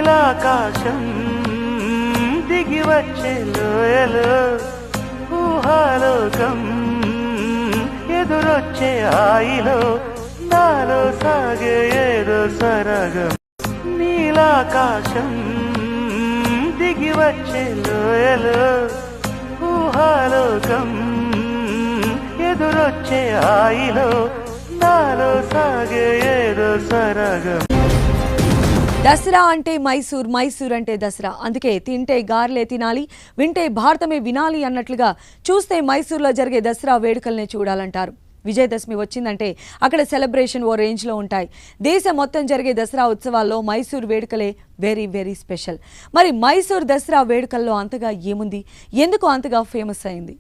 నీలాకాశం దిగి వచ్చే లోయలో ఊహాలోకం ఎదురొచ్చే హాయిలో నాలో సాగే ఏదో సరగం. నీలాకాశం దిగి వచ్చే లోయలో ఊహాలోకం ఎదురొచ్చే హాయిలో నాలో సాగే ఏదో సరగం. దసరా అంటే మైసూర్, మైసూర్ అంటే దసరా. అందుకే తింటే గార్లే తినాలి, వింటే భారతమే వినాలి అన్నట్లుగా చూస్తే మైసూర్లో జరిగే దసరా వేడుకల్ని చూడాలంటారు. విజయదశమి వచ్చిందంటే అక్కడ సెలబ్రేషన్ ఓ రేంజ్లో ఉంటాయి. దేశం మొత్తం జరిగే దసరా ఉత్సవాల్లో మైసూర్ వేడుకలే వెరీ వెరీ స్పెషల్. మరి మైసూర్ దసరా వేడుకల్లో అంతగా ఏముంది, ఎందుకు అంతగా ఫేమస్ అయింది?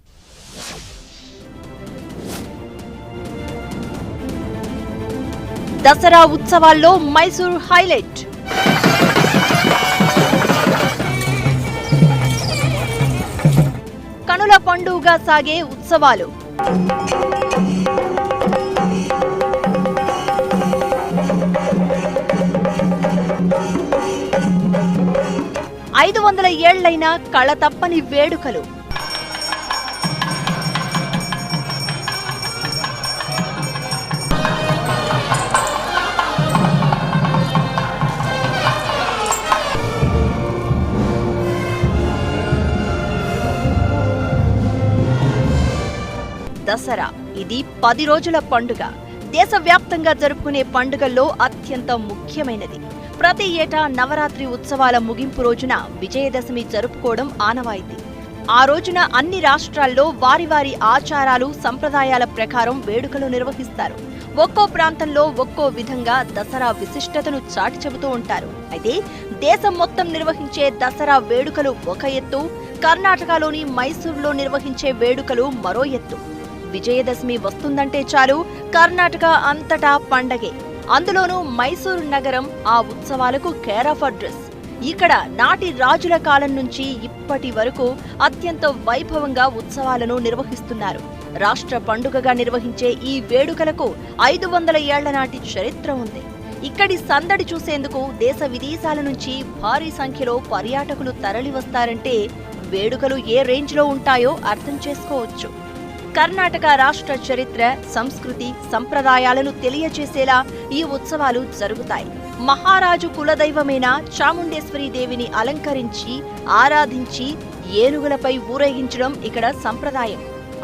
దసరా ఉత్సవాల్లో మైసూర్ హైలైట్. కనుల పండుగగా సాగే ఉత్సవాలు. ఐదు 500 ఏళ్లైన కళ తప్పని వేడుకలు. దసరా ఇది 10 రోజుల పండుగ. దేశవ్యాప్తంగా జరుపుకునే పండుగల్లో అత్యంత ముఖ్యమైనది. ప్రతి ఏటా నవరాత్రి ఉత్సవాల ముగింపు రోజున విజయదశమి జరుపుకోవడం ఆనవాయితీ. ఆ రోజున అన్ని రాష్ట్రాల్లో వారి వారి ఆచారాలు, సంప్రదాయాల ప్రకారం వేడుకలు నిర్వహిస్తారు. ఒక్కో ప్రాంతంలో ఒక్కో విధంగా దసరా విశిష్టతను చాటి చెబుతూ ఉంటారు. అయితే దేశం మొత్తం నిర్వహించే దసరా వేడుకలు ఒక ఎత్తు, కర్ణాటకలోని మైసూరులో నిర్వహించే వేడుకలు మరో ఎత్తు. విజయదశమి వస్తుందంటే చాలు కర్ణాటక అంతటా పండగే. అందులోనూ మైసూరు నగరం ఆ ఉత్సవాలకు కేర్ ఆఫ్ అడ్రస్. ఇక్కడ నాటి రాజుల కాలం నుంచి ఇప్పటి వరకు అత్యంత వైభవంగా ఉత్సవాలను నిర్వహిస్తున్నారు. రాష్ట్ర పండుగగా నిర్వహించే ఈ వేడుకలకు 500 ఏళ్ల నాటి చరిత్ర ఉంది. ఇక్కడి సందడి చూసేందుకు దేశ విదేశాల నుంచి భారీ సంఖ్యలో పర్యాటకులు తరలివస్తారంటే వేడుకలు ఏ రేంజ్లో ఉంటాయో అర్థం చేసుకోవచ్చు. కర్ణాటక రాష్ట్ర చరిత్ర, సంస్కృతి, సంప్రదాయాలను తెలియచేసేలా ఈ ఉత్సవాలు జరుగుతాయి. మహారాజు కులదైవమైన చాముండేశ్వరి దేవిని అలంకరించి, ఆరాధించి ఏనుగులపై ఊరేగించడం ఇక్కడ సంప్రదాయం.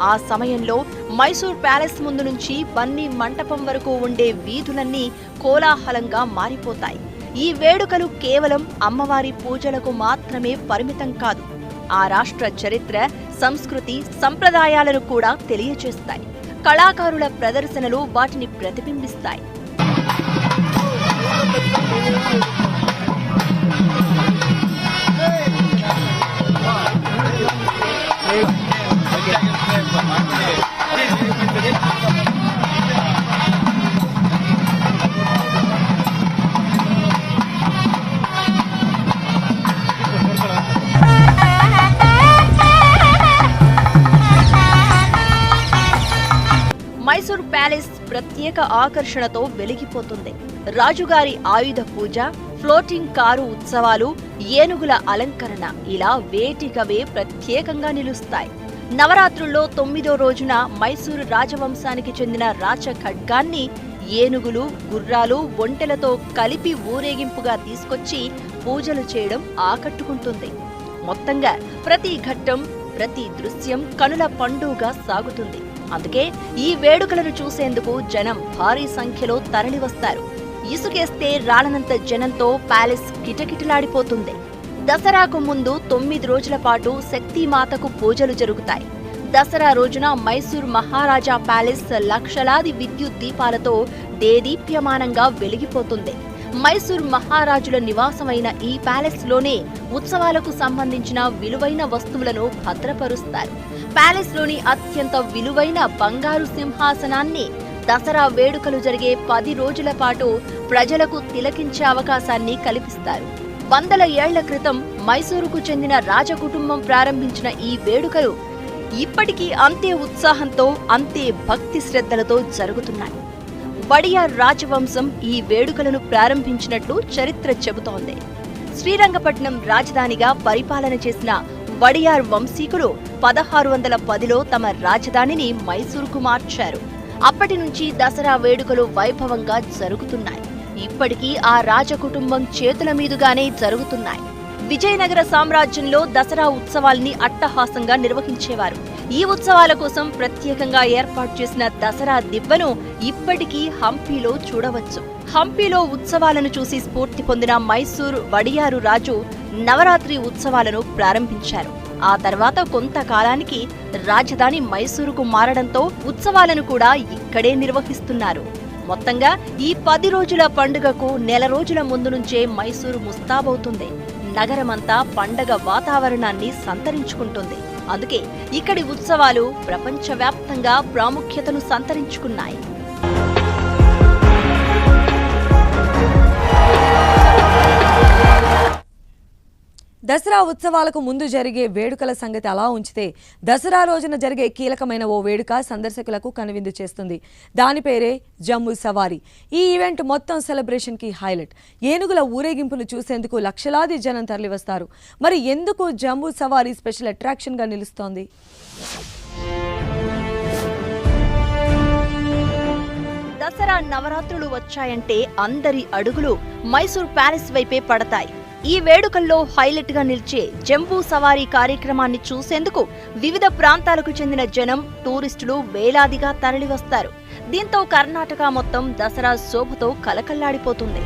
ఆ సమయంలో మైసూర్ ప్యాలెస్ ముందు నుంచి బన్నీ మంటపం వరకు ఉండే వీధులన్నీ కోలాహలంగా మారిపోతాయి. ఈ వేడుకలు కేవలం అమ్మవారి పూజలకు మాత్రమే పరిమితం కాదు. ఆ రాష్ట్ర చరిత్ర, సంస్కృతి, సంప్రదాయాలను కూడా తెలియచేస్తాయి. కళాకారుల ప్రదర్శనలు వాటిని ప్రతిబింబిస్తాయి. మైసూర్ ప్యాలెస్ ప్రత్యేక ఆకర్షణతో వెలిగిపోతుంది. రాజుగారి ఆయుధ పూజ, ఫ్లోటింగ్ కారు ఉత్సవాలు, ఏనుగుల అలంకరణ ఇలా వేటికవే ప్రత్యేకంగా నిలుస్తాయి. నవరాత్రుల్లో 9వ రోజున మైసూరు రాజవంశానికి చెందిన రాచ ఖడ్గాన్ని ఏనుగులు, గుర్రాలు, ఒంటెలతో కలిపి ఊరేగింపుగా తీసుకొచ్చి పూజలు చేయడం ఆకట్టుకుంటుంది. మొత్తంగా ప్రతి ఘట్టం, ప్రతి దృశ్యం కనుల పండుగగా సాగుతుంది. అందుకే ఈ వేడుకలను చూసేందుకు జనం భారీ సంఖ్యలో తరలివస్తారు. ఇసుకేస్తే రాలనంత జనంతో ప్యాలెస్ కిటకిటలాడిపోతుంది. దసరాకు ముందు 9 రోజుల పాటు శక్తిమాతకు పూజలు జరుగుతాయి. దసరా రోజున మైసూర్ మహారాజా ప్యాలెస్ లక్షలాది విద్యుత్ దీపాలతో దేదీప్యమానంగా వెలిగిపోతుంది. మైసూర్ మహారాజుల నివాసమైన ఈ ప్యాలెస్ లోనే ఉత్సవాలకు సంబంధించిన విలువైన వస్తువులను భద్రపరుస్తారు. ప్యాలెస్ లోని అత్యంత విలువైన బంగారు సింహాసనాన్ని దసరా వేడుకలు జరిగే 10 రోజుల పాటు ప్రజలకు తిలకించే అవకాశాన్ని కల్పిస్తారు. 100 ఏళ్ల క్రితం మైసూరుకు చెందిన రాజకుటుంబం ప్రారంభించిన ఈ వేడుకలు ఇప్పటికీ అంతే ఉత్సాహంతో, అంతే భక్తి శ్రద్ధలతో జరుగుతున్నాయి. వడియార్ రాజవంశం ఈ వేడుకలను ప్రారంభించినట్లు చరిత్ర చెబుతోంది. శ్రీరంగపట్నం రాజధానిగా పరిపాలన చేసిన వడియార్ వంశీకులు 1610లో తమ రాజధానిని మైసూరుకు మార్చారు. అప్పటి నుంచి దసరా వేడుకలు వైభవంగా జరుగుతున్నాయి. ఇప్పటికీ ఆ రాజకుటుంబం చేతుల మీదుగానే జరుగుతున్నాయి. విజయనగర సామ్రాజ్యంలో దసరా ఉత్సవాల్ని అట్టహాసంగా నిర్వహించేవారు. ఈ ఉత్సవాల కోసం ప్రత్యేకంగా ఏర్పాటు చేసిన దసరా దిబ్బను ఇప్పటికీ హంపీలో చూడవచ్చు. హంపీలో ఉత్సవాలను చూసి స్ఫూర్తి పొందిన మైసూరు వడియారు రాజు నవరాత్రి ఉత్సవాలను ప్రారంభించారు. ఆ తర్వాత కొంతకాలానికి రాజధాని మైసూరుకు మారడంతో ఉత్సవాలను కూడా ఇక్కడే నిర్వహిస్తున్నారు. మొత్తంగా ఈ 10 రోజుల పండుగకు నెల రోజుల ముందు నుంచే మైసూరు ముస్తాబవుతుంది. నగరమంతా పండగ వాతావరణాన్ని సంతరించుకుంటుంది. అందుకే ఇక్కడి ఉత్సవాలు ప్రపంచవ్యాప్తంగా ప్రాముఖ్యతను సంతరించుకున్నాయి. దసరా ఉత్సవాలకు ముందు జరిగే వేడుకల సంగతి అలా ఉంచితే దసరా రోజున జరిగే కీలకమైన ఓ వేడుక సందర్శకులకు కనువిందు చేస్తుంది. దాని పేరే జంబూ సవారీ. ఈ ఈవెంట్ మొత్తం సెలబ్రేషన్కి హైలైట్. ఏనుగుల ఊరేగింపును చూసేందుకు లక్షలాది జనం తరలివస్తారు. మరి ఎందుకు జంబూ సవారీ స్పెషల్ అట్రాక్షన్గా నిలుస్తోంది? దసరా నవరాత్రులు వచ్చాయంటే అందరి అడుగులు మైసూర్ ప్యాలెస్ వైపే పడతాయి. ఈ వేడుకల్లో హైలైట్ గా నిలిచే జంబూ సవారీ కార్యక్రమాన్ని చూసేందుకు వివిధ ప్రాంతాలకు చెందిన జనం, టూరిస్టులు వేలాదిగా తరలివస్తారు. దీంతో కర్ణాటక మొత్తం దసరా శోభతో కలకల్లాడిపోతుంది.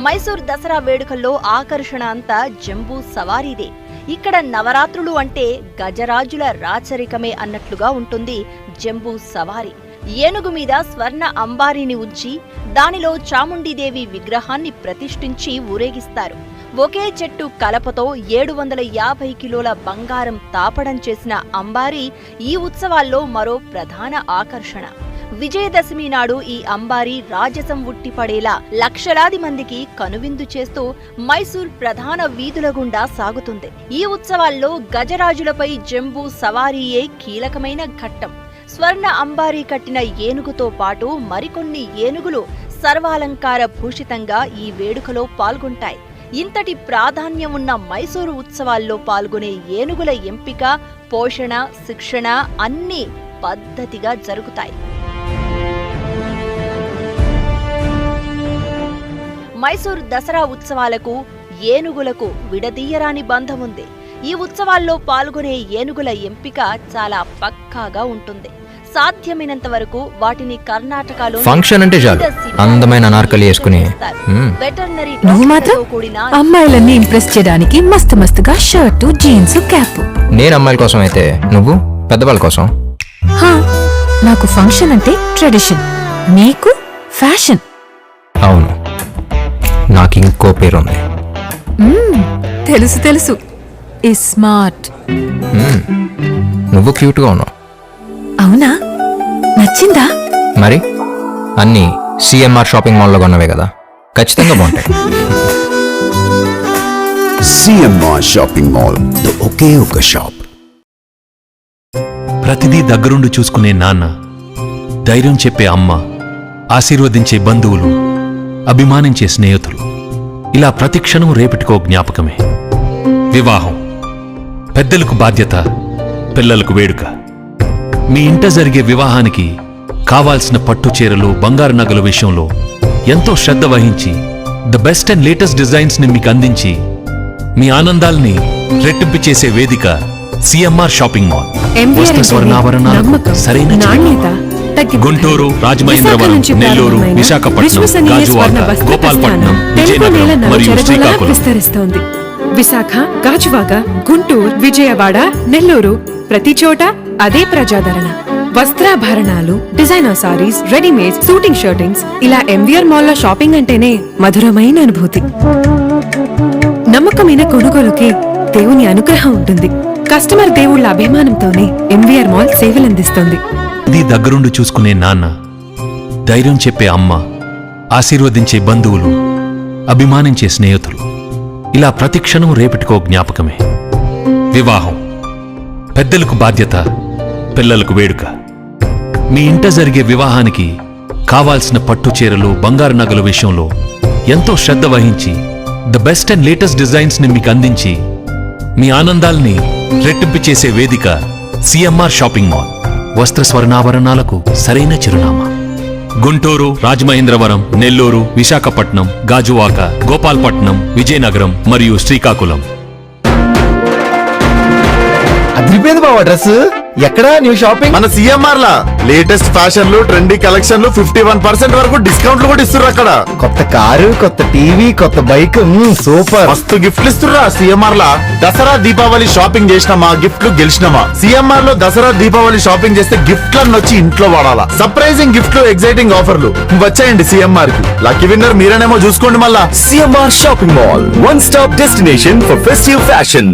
మైసూర్ దసరా వేడుకల్లో ఆకర్షణ అంతా జంబూ సవారీదే. ఇక్కడ నవరాత్రులు అంటే గజరాజుల రాచరికమే అన్నట్లుగా ఉంటుంది జంబూ సవారీ. ఏనుగు మీద స్వర్ణ అంబారీని ఉంచి దానిలో చాముండీదేవి విగ్రహాన్ని ప్రతిష్ఠించి ఊరేగిస్తారు. ఒకే చెట్టు కలపతో 750 కిలోల బంగారం తాపడం చేసిన అంబారీ ఈ ఉత్సవాల్లో మరో ప్రధాన ఆకర్షణ. విజయదశమి నాడు ఈ అంబారీ రాజసం ఉట్టిపడేలా లక్షలాది మందికి కనువిందు చేస్తూ మైసూర్ ప్రధాన వీధుల గుండా సాగుతుంది. ఈ ఉత్సవాల్లో గజరాజులపై జంబూ సవారీయే కీలకమైన ఘట్టం. స్వర్ణ అంబారీ కట్టిన ఏనుగుతో పాటు మరికొన్ని ఏనుగులు సర్వాలంకార భూషితంగా ఈ వేడుకలో పాల్గొంటాయి. ఇంతటి ప్రాధాన్యం ఉన్న మైసూరు ఉత్సవాల్లో పాల్గొనే ఏనుగుల ఎంపిక, పోషణ, శిక్షణ అన్నీ పద్ధతిగా జరుగుతాయి. మైసూరు దసరా ఉత్సవాలకు ఏనుగులకు విడదీయరాని బంధం ఉంది. ఈ ఉత్సవాల్లో పాల్గొనే ఏనుగుల ఎంపిక చాలా పక్కాగా ఉంటుంది. సాధ్యమైనంత వరకు వాటిని కర్ణాటకలో ఫంక్షన్ అంటే చాలు అందమైన అనార్కలి వేసుకుని వెటర్నరీ నువ్వు మాత్రం అమ్మాయిలన్నీ ఇంప్రెస్ చేయడానికి మస్తు మస్తుగా షర్టు, జీన్స్, క్యాప్. నేను అమ్మాయిల కోసం అయితే నువ్వు పెద్దవాళ్ళ కోసం. నాకు ఫంక్షన్ అంటే ట్రెడిషన్, నీకు ఫ్యాషన్. అవును, నాకు ఇంకో పేరుంది. తెలుసు తెలుసు, స్మార్ట్. నువ్వు క్యూట్గా ఉన్నావు. అవునా, నచ్చిందా? మరి అన్నీ సిఎంఆర్ షాపింగ్ మాల్లో కొన్నవే కదా, ఖచ్చితంగా బాగుంటాయి. సిఎంఆర్ షాపింగ్ మాల్, ఒకే ఒక షాప్. ప్రతిదీ దగ్గరుండి చూసుకునే నాన్న, ధైర్యం చెప్పే అమ్మ, ఆశీర్వదించే బంధువులు, అభిమానించే స్నేహితులు, ఇలా ప్రతి క్షణం రేపటికో జ్ఞాపకమే. వివాహం పెద్దలకు బాధ్యత, పిల్లలకు వేడుక. మీ ఇంట జరిగే వివాహానికి కావాల్సిన పట్టు చీరలు, బంగారు నగల విషయంలో ఎంతో శ్రద్ధ వహించి the best and latest designs ని మీకు అందించి మీ ఆనందాల్ని రెట్టింపు చేసే వేదిక సిఎంఆర్ షాపింగ్ మాల్. వస్త్ర స్వర్ణాభరణాలకు సరైన నాణ్యత, గుంటూరు, రాజమహేంద్రవరం, నెల్లూరు, విశాఖపట్నం, గాజువాక, గోపాల్పట్నం, విజయనగరం మరియు శ్రీకాకుళం విస్తరిస్తోంది. విశాఖ, గాజువాక, గుంటూరు, విజయవాడ, నెల్లూరు, ప్రతి చోట అదే ప్రజాదరణ. వస్త్రాభరణాలు, designer saris, readymade, shooting shirtings, ఇలా ఎంవీఆర్ మాల్లో షాపింగ్ అంటేనే మధురమైన అనుభూతి. నమ్మకమైన కొనుగోలుకి దేవుని అనుగ్రహం ఉంటుంది. కస్టమర్ దేవుళ్ల అభిమానంతోనే ఎంవీఆర్ మాల్ సేవలందిస్తోంది. ఇది దగ్గరుండి చూసుకునే నాన్న, ధైర్యం చెప్పే అమ్మ, ఆశీర్వదించే బంధువులు, అభిమానించే స్నేహితులు, ఇలా ప్రతి క్షణం రేపటికో జ్ఞాపకమే. వివాహం పెద్దలకు బాధ్యత, పిల్లలకు వేడుక. మీ ఇంట జరిగే వివాహానికి కావాల్సిన పట్టు చీరలు బంగారు నగల విషయంలో ఎంతో శ్రద్ధ వహించి the best and latest designs ని మీకు అందించి మీ ఆనందాల్ని రెట్టింపు చేసే వేదిక సిఎంఆర్ షాపింగ్ మాల్. వస్త్ర స్వర్ణాభరణాలకు సరైన చిరునామా. గుంటూరు, రాజమహేంద్రవరం, నెల్లూరు, విశాఖపట్నం, గాజువాక, గోపాల్పట్నం, విజయనగరం మరియు శ్రీకాకుళం. అదిరిపోయింది బావ డ్రెస్. ఎక్కడా న్యూ షాపింగ్? మన సిఎంఆర్ లా లేటెస్ట్ ఫ్యాషన్లు, ట్రెండీ కలెక్షన్లు 51% వరకు డిస్కౌంట్లు కూడా ఇస్తున్నారు అక్కడ. కొత్త కారు, కొత్త టీవీ, కొత్త బైక్, సూపర్. మస్తు గిఫ్ట్లు ఇస్తుర్రా సిఎంఆర్ లా. దసరా దీపావళి షాపింగ్ చేసినామా గిఫ్ట్లు గెలిచినామా. సిఎంఆర్ లో దసరా దీపావళి షాపింగ్ చేస్తే గిఫ్ట్లన్నీ వచ్చి ఇంట్లో వాడాలా. సర్ప్రైజింగ్ గిఫ్ట్లు, ఎగ్జైటింగ్ ఆఫర్లు వచ్చాయండి సిఎంఆర్ కి. లక్కీ విన్నర్ మీరేనేమో చూసుకోండి మళ్ళా. CMR shopping mall, one stop destination for festive fashion.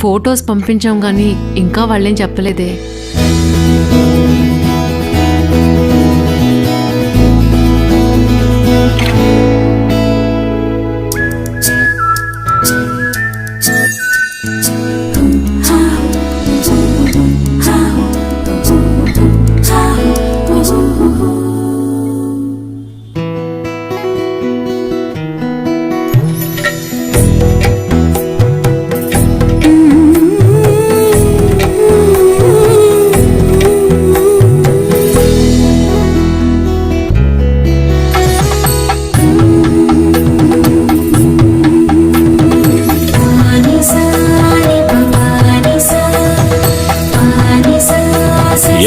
Photos పంపించాం గానీ ఇంకా వాళ్ళేం చెప్పలేదే.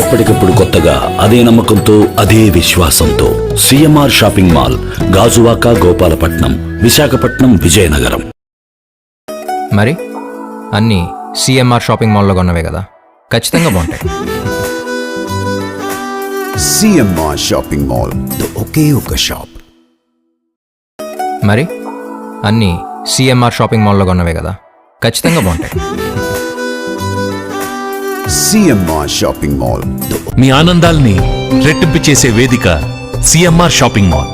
ఎప్పటికప్పుడు కొత్తగా అదే నమ్మకంతో, అదే విశ్వాసంతో CMR shopping mall, Gajuwaka, Gopalapatnam, Visakhapatnam, Vizianagaram. మరి అన్నీ సిఎంఆర్ షాపింగ్ మాల్లో కొన్నవే కదా, ఖచ్చితంగా బాగుంటాయి. సిఎంఆర్ షాపింగ్ మాల్, ద ఒకే ఒక షాప్. మరి అన్నీ సిఎంఆర్ షాపింగ్ మాల్లో కొన్నవే కదా, ఖచ్చితంగా బాగుంటాయి. CMR shopping mall. మీ ఆనందాల్ని రెట్టింపు చేసే వేదిక సిఎంఆర్ షాపింగ్ మాల్.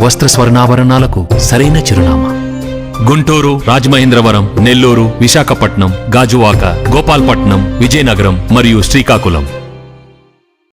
వస్త్ర స్వర్ణాభరణాలకు సరైన చిరునామా. గుంటూరు, రాజమహేంద్రవరం, నెల్లూరు, విశాఖపట్నం, గాజువాక, గోపాల్పట్నం, విజయనగరం మరియు శ్రీకాకుళం.